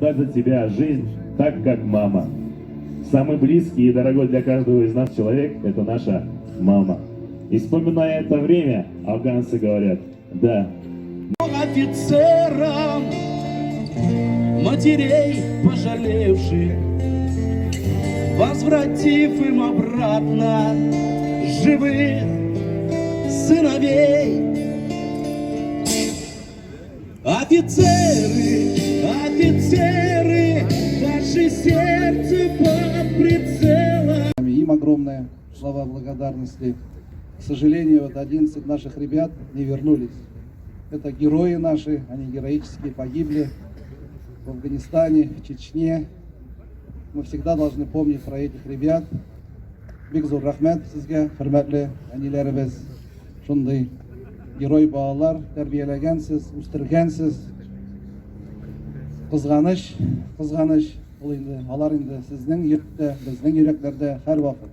отдать за тебя жизнь так, как мама. Самый близкий и дорогой для каждого из нас человек – это наша мама. И вспоминая это время, афганцы говорят: да. Офицерам, матерей пожалевших, возвратив им обратно живых сыновей. Офицеры, офицеры, ваше сердце под прицелом. Им огромное слова благодарности. К сожалению, 11 наших ребят не вернулись. Это герои наши, они героически погибли в Афганистане, в Чечне. Мы всегда должны помнить про этих ребят. Бик зор рахмет сезге, хөрмәтле әниләребез. Шундый герой балалар тәрбияләгәнсез, үстергәнсез. Кызганыч, ул инде, алар инде сезнең йөрәктә, безнең йөрәкләрдә һәр вакыт.